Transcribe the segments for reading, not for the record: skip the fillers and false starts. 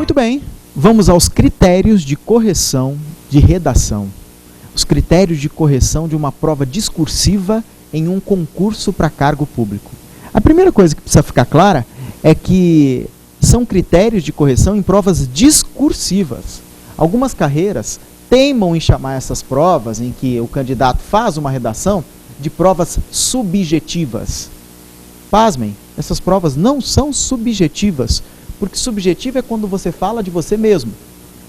Muito bem, vamos aos critérios de correção de redação. Os critérios de correção de uma prova discursiva em um concurso para cargo público. A primeira coisa que precisa ficar clara é que são critérios de correção em provas discursivas. Algumas carreiras teimam em chamar essas provas em que o candidato faz uma redação de provas subjetivas. Pasmem, essas provas não são subjetivas, porque subjetivo é quando você fala de você mesmo.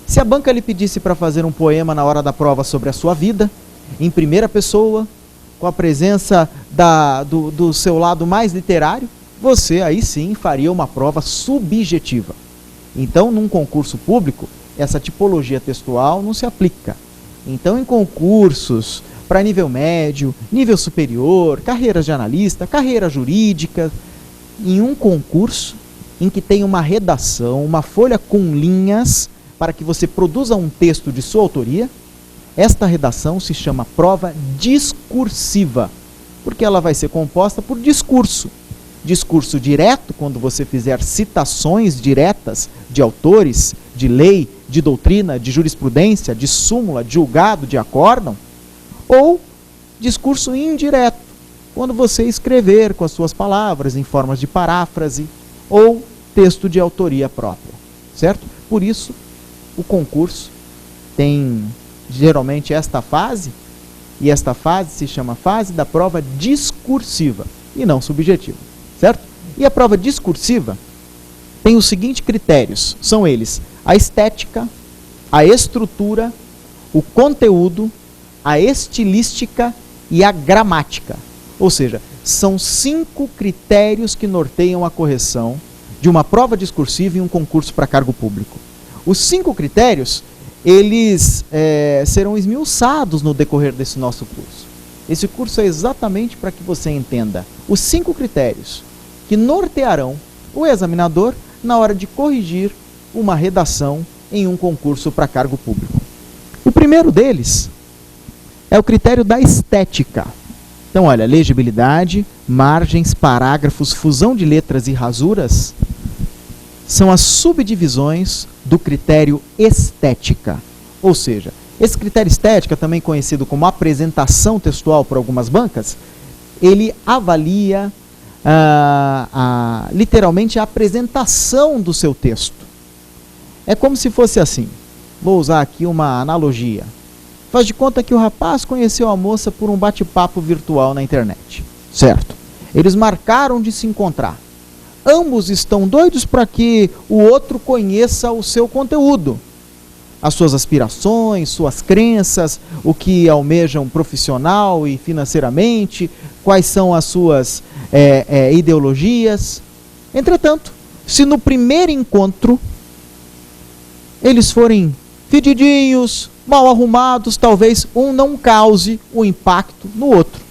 Se a banca lhe pedisse para fazer um poema na hora da prova sobre a sua vida, em primeira pessoa, com a presença do seu lado mais literário, você aí sim faria uma prova subjetiva. Então, num concurso público, essa tipologia textual não se aplica. Então, em concursos para nível médio, nível superior, carreiras de analista, carreira jurídica, em um concurso em que tem uma redação, uma folha com linhas, para que você produza um texto de sua autoria, esta redação se chama prova discursiva, porque ela vai ser composta por discurso. Discurso direto, quando você fizer citações diretas de autores, de lei, de doutrina, de jurisprudência, de súmula, de julgado, de acórdão, ou discurso indireto, quando você escrever com as suas palavras em formas de paráfrase ou texto de autoria própria, certo? Por isso, o concurso tem geralmente esta fase, e esta fase se chama fase da prova discursiva e não subjetiva, certo? E a prova discursiva tem os seguintes critérios, são eles: a estética, a estrutura, o conteúdo, a estilística e a gramática. Ou seja, são 5 critérios que norteiam a correção de uma prova discursiva em um concurso para cargo público. Os 5 critérios, eles serão esmiuçados no decorrer desse nosso curso. Esse curso é exatamente para que você entenda os 5 critérios que nortearão o examinador na hora de corrigir uma redação em um concurso para cargo público. O primeiro deles é o critério da estética. Então, olha, legibilidade, margens, parágrafos, fusão de letras e rasuras são as subdivisões do critério estética. Ou seja, esse critério estética, também conhecido como apresentação textual por algumas bancas, ele avalia literalmente a apresentação do seu texto. É como se fosse assim, vou usar aqui uma analogia. Faz de conta que o rapaz conheceu a moça por um bate-papo virtual na internet, certo? Eles marcaram de se encontrar. Ambos estão doidos para que o outro conheça o seu conteúdo, as suas aspirações, suas crenças, o que almejam profissional e financeiramente, quais são as suas ideologias. Entretanto, se no primeiro encontro eles forem fedidinhos, mal arrumados, talvez um não cause o impacto no outro.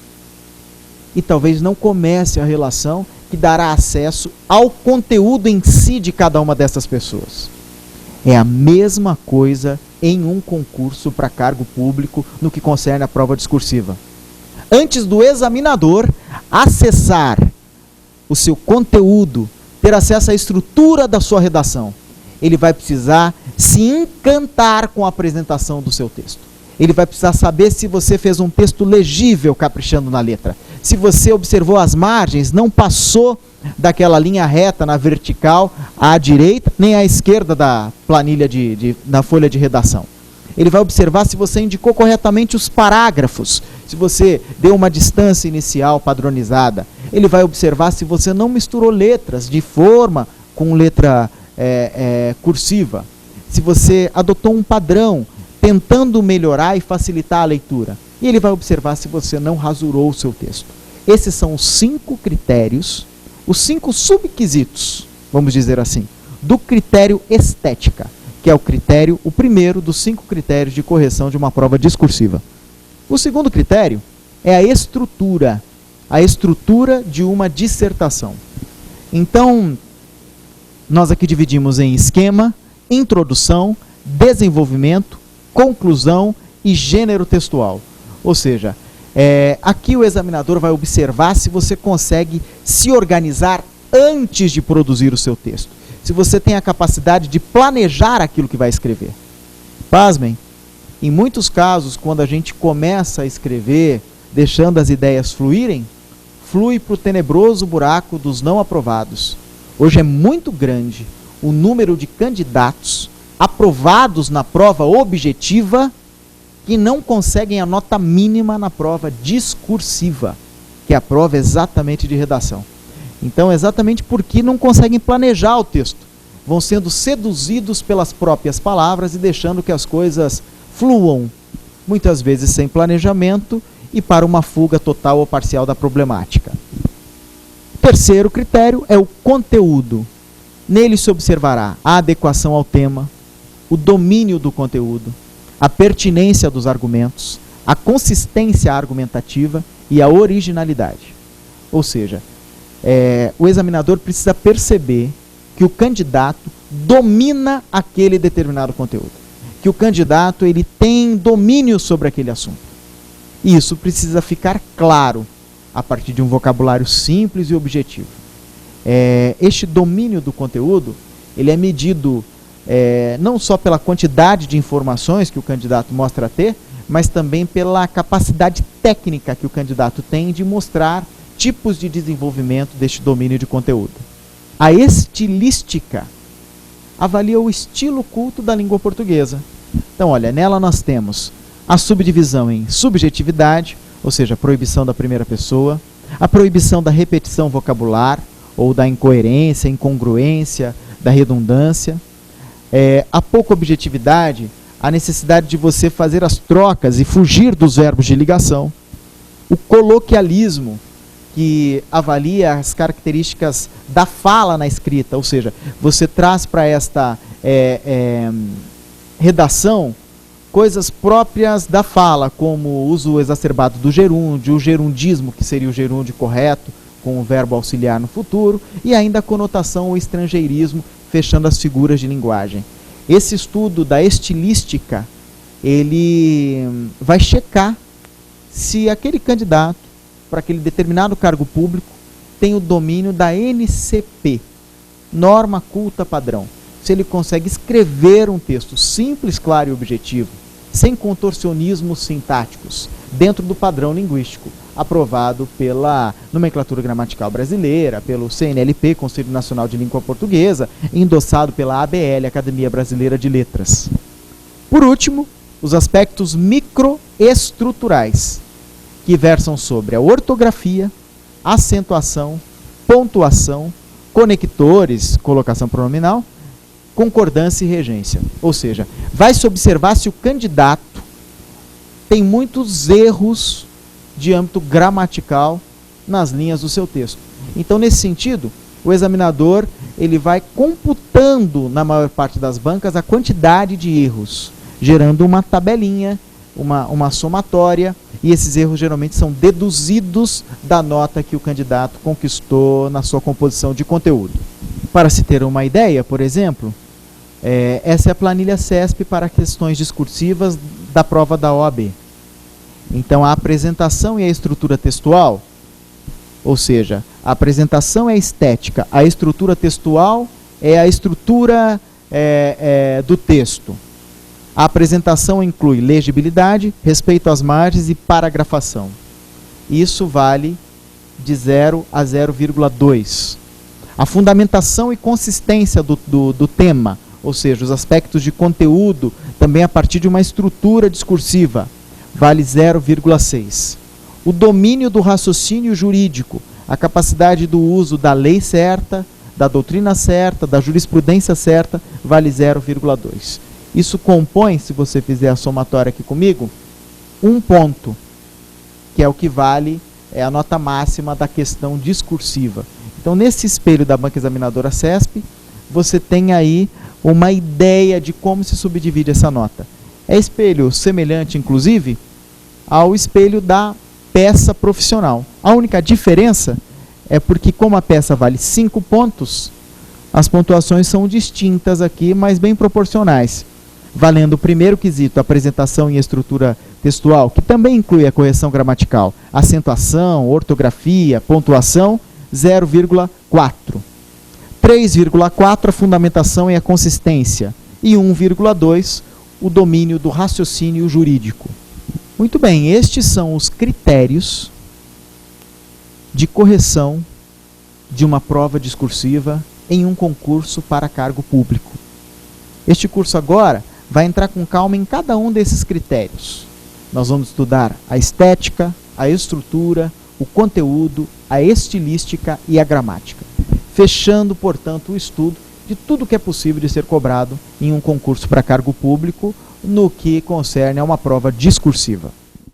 E talvez não comece a relação que dará acesso ao conteúdo em si de cada uma dessas pessoas. É a mesma coisa em um concurso para cargo público no que concerne a prova discursiva. Antes do examinador acessar o seu conteúdo, ter acesso à estrutura da sua redação, ele vai precisar se encantar com a apresentação do seu texto. Ele vai precisar saber se você fez um texto legível caprichando na letra. Se você observou as margens, não passou daquela linha reta na vertical à direita, nem à esquerda da planilha da folha de redação. Ele vai observar se você indicou corretamente os parágrafos, se você deu uma distância inicial padronizada. Ele vai observar se você não misturou letras de forma com letra cursiva, se você adotou um padrão tentando melhorar e facilitar a leitura. E ele vai observar se você não rasurou o seu texto. Esses são os 5 critérios, os 5 subquisitos, vamos dizer assim, do critério estética, que é o primeiro dos 5 critérios de correção de uma prova discursiva. O segundo critério é a estrutura de uma dissertação. Então, nós aqui dividimos em esquema, introdução, desenvolvimento, conclusão e gênero textual. Ou seja, aqui o examinador vai observar se você consegue se organizar antes de produzir o seu texto. se você tem a capacidade de planejar aquilo que vai escrever. Pasmem, em muitos casos, quando a gente começa a escrever, deixando as ideias fluírem, flui para o tenebroso buraco dos não aprovados. Hoje é muito grande o número de candidatos aprovados na prova objetiva que não conseguem a nota mínima na prova discursiva, que é a prova exatamente de redação. Então, exatamente porque não conseguem planejar o texto. Vão sendo seduzidos pelas próprias palavras e deixando que as coisas fluam, muitas vezes sem planejamento e para uma fuga total ou parcial da problemática. O terceiro critério é o conteúdo. Nele se observará a adequação ao tema, o domínio do conteúdo, a pertinência dos argumentos, a consistência argumentativa e a originalidade. Ou seja, o examinador precisa perceber que o candidato domina aquele determinado conteúdo, que o candidato ele tem domínio sobre aquele assunto. E isso precisa ficar claro a partir de um vocabulário simples e objetivo. Este domínio do conteúdo ele é medido não só pela quantidade de informações que o candidato mostra ter, mas também pela capacidade técnica que o candidato tem de mostrar tipos de desenvolvimento deste domínio de conteúdo. A estilística avalia o estilo culto da língua portuguesa. Então, olha, nela nós temos a subdivisão em subjetividade, ou seja, a proibição da primeira pessoa, a proibição da repetição vocabular, ou da incoerência, incongruência, da redundância, a pouca objetividade, a necessidade de você fazer as trocas e fugir dos verbos de ligação, o coloquialismo, que avalia as características da fala na escrita, ou seja, você traz para esta redação coisas próprias da fala, como o uso exacerbado do gerúndio, o gerundismo, que seria o gerúndio correto, com o verbo auxiliar no futuro, e ainda a conotação ou estrangeirismo, fechando as figuras de linguagem. Esse estudo da estilística, ele vai checar se aquele candidato, para aquele determinado cargo público, tem o domínio da NCP, Norma Culta Padrão. Se ele consegue escrever um texto simples, claro e objetivo, sem contorcionismos sintáticos, dentro do padrão linguístico, aprovado pela nomenclatura gramatical brasileira, pelo CNLP, Conselho Nacional de Língua Portuguesa, endossado pela ABL, Academia Brasileira de Letras. Por último, os aspectos microestruturais, que versam sobre a ortografia, acentuação, pontuação, conectores, colocação pronominal, concordância e regência. Ou seja, vai-se observar se o candidato tem muitos erros de âmbito gramatical nas linhas do seu texto. Então, nesse sentido, o examinador ele vai computando, na maior parte das bancas, a quantidade de erros, gerando uma tabelinha, uma somatória, e esses erros geralmente são deduzidos da nota que o candidato conquistou na sua composição de conteúdo. Para se ter uma ideia, por exemplo, essa é a planilha CESP para questões discursivas da prova da OAB. Então, a apresentação e a estrutura textual, ou seja, a apresentação é estética, a estrutura textual é a estrutura do texto. A apresentação inclui legibilidade, respeito às margens e paragrafação. Isso vale de 0 a 0,2. A fundamentação e consistência do tema, ou seja, os aspectos de conteúdo, também a partir de uma estrutura discursiva, vale 0,6. O domínio do raciocínio jurídico, a capacidade do uso da lei certa, da doutrina certa, da jurisprudência certa, vale 0,2. Isso compõe, se você fizer a somatória aqui comigo, 1 ponto, que é o que vale a nota máxima da questão discursiva. Então, nesse espelho da banca examinadora CESP, você tem aí uma ideia de como se subdivide essa nota. É espelho semelhante, inclusive, ao espelho da peça profissional. A única diferença é porque, como a peça vale 5 pontos, as pontuações são distintas aqui, mas bem proporcionais. Valendo o primeiro quesito, apresentação e estrutura textual, que também inclui a correção gramatical, acentuação, ortografia, pontuação, 0,4. 3,4 a fundamentação e a consistência, e 1,2 o domínio do raciocínio jurídico. Muito bem, estes são os critérios de correção de uma prova discursiva em um concurso para cargo público. Este curso agora vai entrar com calma em cada um desses critérios. Nós vamos estudar a estética, a estrutura, o conteúdo, a estilística e a gramática, fechando, portanto, o estudo de tudo que é possível de ser cobrado em um concurso para cargo público no que concerne a uma prova discursiva.